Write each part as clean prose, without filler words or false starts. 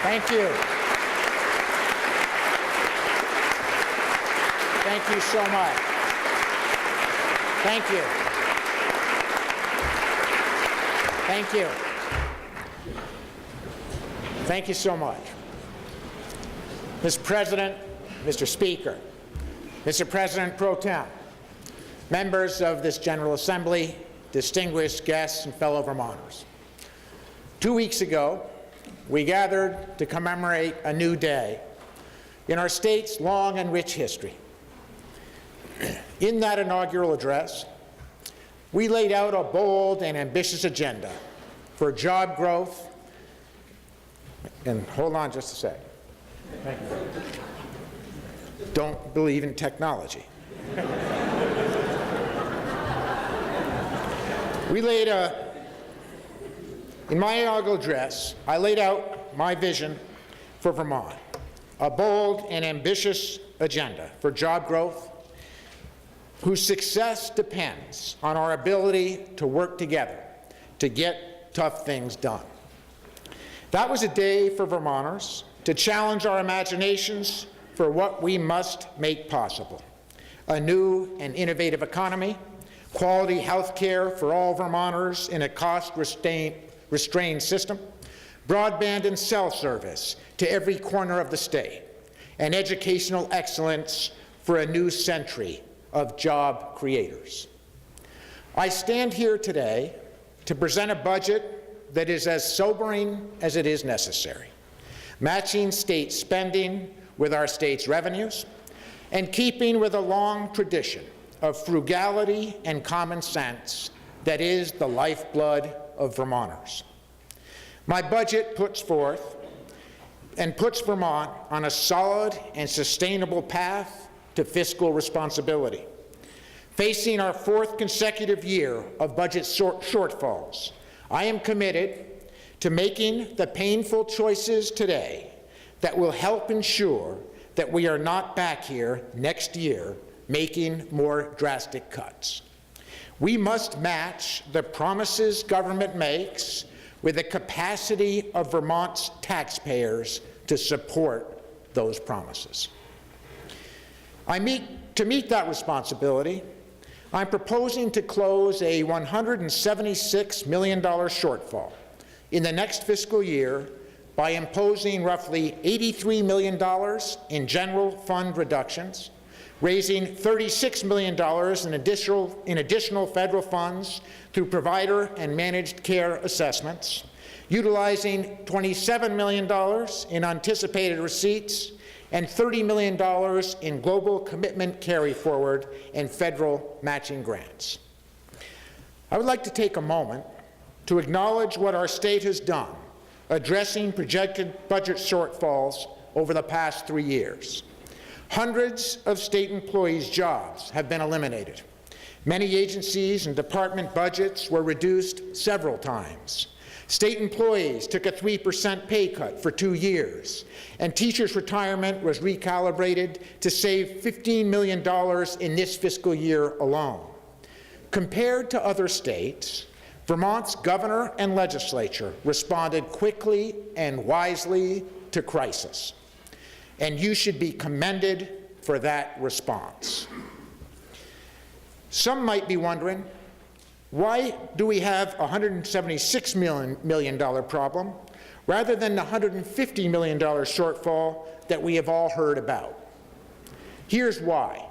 Thank you. Thank you so much. Thank you. Thank you. Thank you so much. Mr. President, Mr. Speaker, Mr. President Pro Tem, members of this General Assembly, distinguished guests, and fellow Vermonters. 2 weeks ago, we gathered to commemorate a new day in our state's long and rich history. In that inaugural address, we laid out a bold and ambitious agenda for job growth. And hold on just a sec. Thank you. Don't believe in technology. In my inaugural address, I laid out my vision for Vermont, a bold and ambitious agenda for job growth whose success depends on our ability to work together to get tough things done. That was a day for Vermonters to challenge our imaginations for what we must make possible: a new and innovative economy, quality health care for all Vermonters in a cost-restrained system, broadband and cell service to every corner of the state, and educational excellence for a new century of job creators. I stand here today to present a budget that is as sobering as it is necessary, matching state spending with our state's revenues, and keeping with a long tradition of frugality and common sense that is the lifeblood of Vermonters. My budget puts Vermont on a solid and sustainable path to fiscal responsibility. Facing our 4th consecutive year of budget shortfalls, I am committed to making the painful choices today that will help ensure that we are not back here next year making more drastic cuts. We must match the promises government makes with the capacity of Vermont's taxpayers to support those promises. To meet that responsibility, I'm proposing to close a $176 million shortfall in the next fiscal year by imposing roughly $83 million in general fund reductions, raising $36 million in additional federal funds through provider and managed care assessments, utilizing $27 million in anticipated receipts, and $30 million in global commitment carry forward and federal matching grants. I would like to take a moment to acknowledge what our state has done addressing projected budget shortfalls over the past 3 years. Hundreds of state employees' jobs have been eliminated. Many agencies and department budgets were reduced several times. State employees took a 3% pay cut for 2 years, and teachers' retirement was recalibrated to save $15 million in this fiscal year alone. Compared to other states, Vermont's governor and legislature responded quickly and wisely to crisis, and you should be commended for that response. Some might be wondering, why do we have a $176 million problem rather than the $150 million shortfall that we have all heard about? Here's why.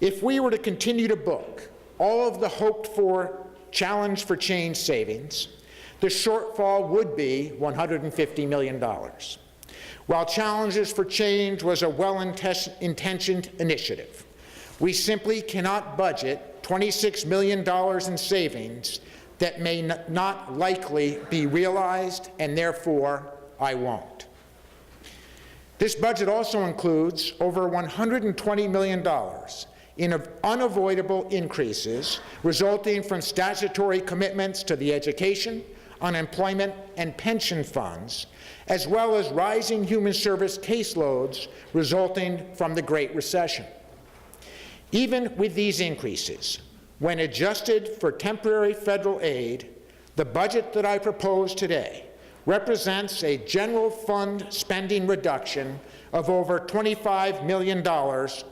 If we were to continue to book all of the hoped-for Challenge for Change savings, the shortfall would be $150 million. While Challenges for Change was a well-intentioned initiative, we simply cannot budget $26 million in savings that may not likely be realized, and therefore I won't. This budget also includes over $120 million in unavoidable increases resulting from statutory commitments to the education, unemployment, and pension funds, as well as rising human service caseloads resulting from the Great Recession. Even with these increases, when adjusted for temporary federal aid, the budget that I propose today represents a general fund spending reduction of over $25 million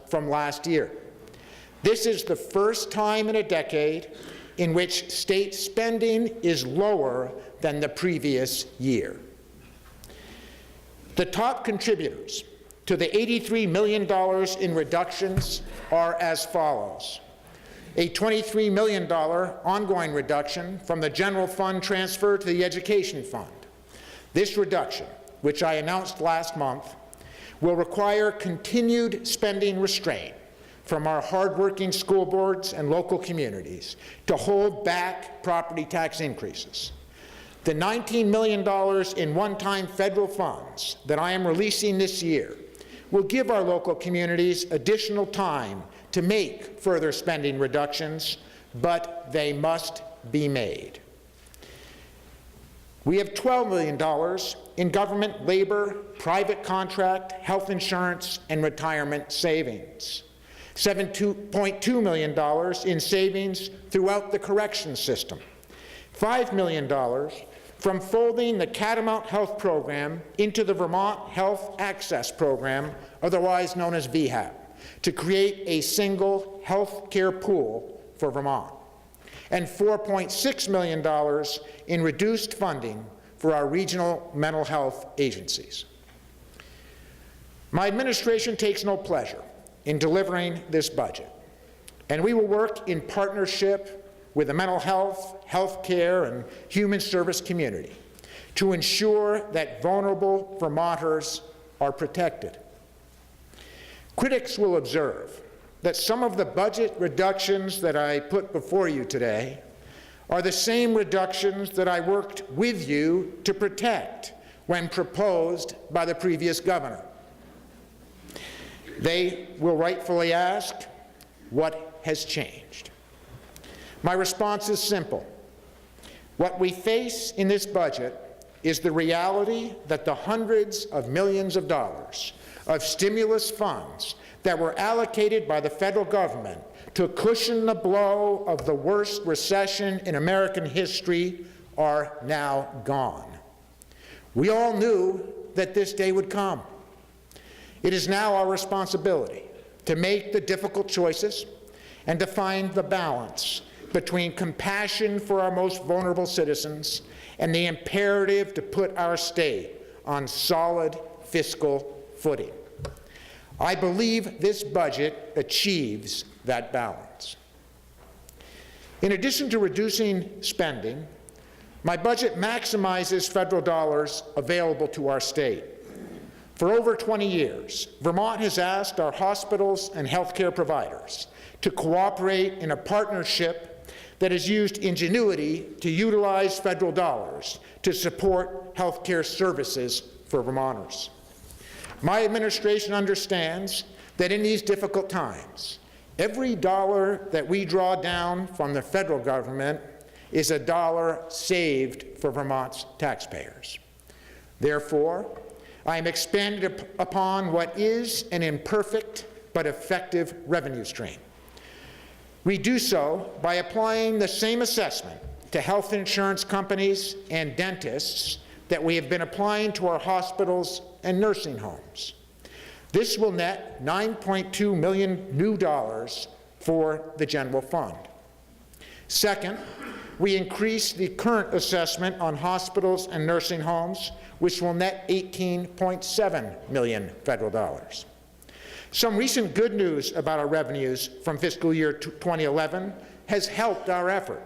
from last year. This is the first time in a decade in which state spending is lower than the previous year. The top contributors to the $83 million in reductions are as follows. A $23 million ongoing reduction from the general fund transfer to the education fund. This reduction, which I announced last month, will require continued spending restraint from our hardworking school boards and local communities to hold back property tax increases. The $19 million in one-time federal funds that I am releasing this year will give our local communities additional time to make further spending reductions, but they must be made. We have $12 million in government labor, private contract, health insurance, and retirement savings. $7.2 million in savings throughout the corrections system. $5 million from folding the Catamount Health Program into the Vermont Health Access Program, otherwise known as VHAP, to create a single health care pool for Vermont. And $4.6 million in reduced funding for our regional mental health agencies. My administration takes no pleasure in delivering this budget, and we will work in partnership with the mental health, health care, and human service community to ensure that vulnerable Vermonters are protected. Critics will observe that some of the budget reductions that I put before you today are the same reductions that I worked with you to protect when proposed by the previous governor. They will rightfully ask, what has changed? My response is simple. What we face in this budget is the reality that the hundreds of millions of dollars of stimulus funds that were allocated by the federal government to cushion the blow of the worst recession in American history are now gone. We all knew that this day would come. It is now our responsibility to make the difficult choices and to find the balance between compassion for our most vulnerable citizens and the imperative to put our state on solid fiscal footing. I believe this budget achieves that balance. In addition to reducing spending, my budget maximizes federal dollars available to our state. For over 20 years, Vermont has asked our hospitals and healthcare providers to cooperate in a partnership that has used ingenuity to utilize federal dollars to support healthcare services for Vermonters. My administration understands that in these difficult times, every dollar that we draw down from the federal government is a dollar saved for Vermont's taxpayers. Therefore, I am expanding upon what is an imperfect but effective revenue stream. We do so by applying the same assessment to health insurance companies and dentists that we have been applying to our hospitals and nursing homes. This will net $9.2 million new dollars for the general fund. Second, we increase the current assessment on hospitals and nursing homes, which will net $18.7 million federal dollars. Some recent good news about our revenues from fiscal year 2011 has helped our effort.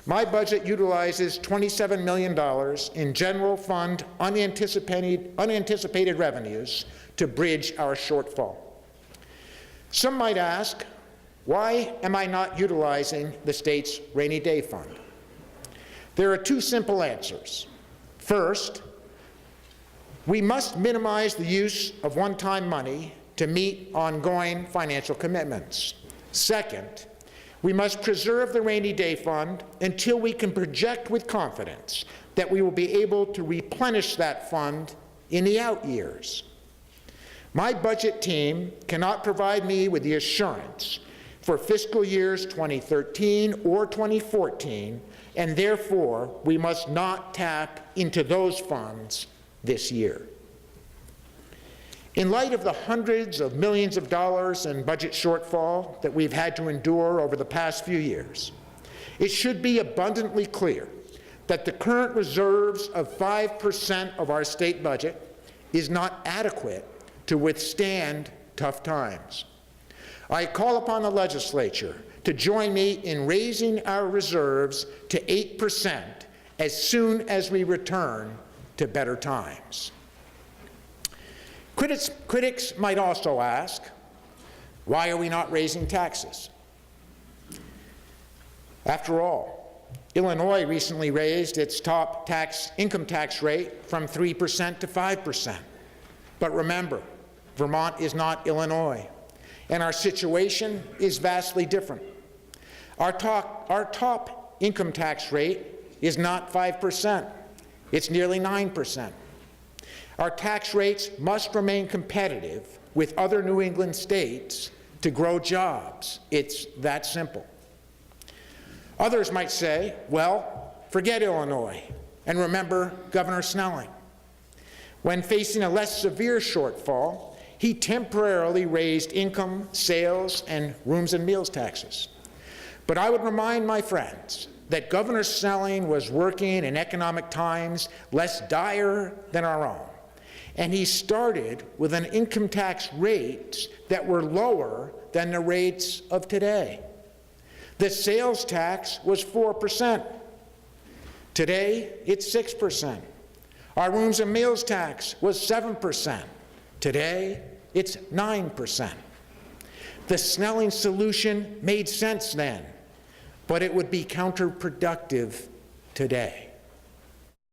My budget utilizes $27 million in general fund unanticipated revenues to bridge our shortfall. Some might ask, why am I not utilizing the state's rainy day fund? There are two simple answers. First, we must minimize the use of one-time money to meet ongoing financial commitments. Second, we must preserve the rainy day fund until we can project with confidence that we will be able to replenish that fund in the out years. My budget team cannot provide me with the assurance for fiscal years 2013 or 2014 and therefore we must not tap into those funds this year. In light of the hundreds of millions of dollars in budget shortfall that we've had to endure over the past few years, it should be abundantly clear that the current reserves of 5% of our state budget is not adequate to withstand tough times. I call upon the legislature to join me in raising our reserves to 8% as soon as we return to better times. Critics might also ask, why are we not raising taxes? After all, Illinois recently raised its top income tax rate from 3% to 5%. But remember, Vermont is not Illinois, and our situation is vastly different. Our top income tax rate is not 5%, it's nearly 9%. Our tax rates must remain competitive with other New England states to grow jobs. It's that simple. Others might say, well, forget Illinois and remember Governor Snelling. When facing a less severe shortfall, he temporarily raised income, sales, and rooms and meals taxes. But I would remind my friends that Governor Snelling was working in economic times less dire than our own. And he started with an income tax rates that were lower than the rates of today. The sales tax was 4%. Today, it's 6%. Our rooms and meals tax was 7%. Today, it's 9%. The Snelling solution made sense then, but it would be counterproductive today.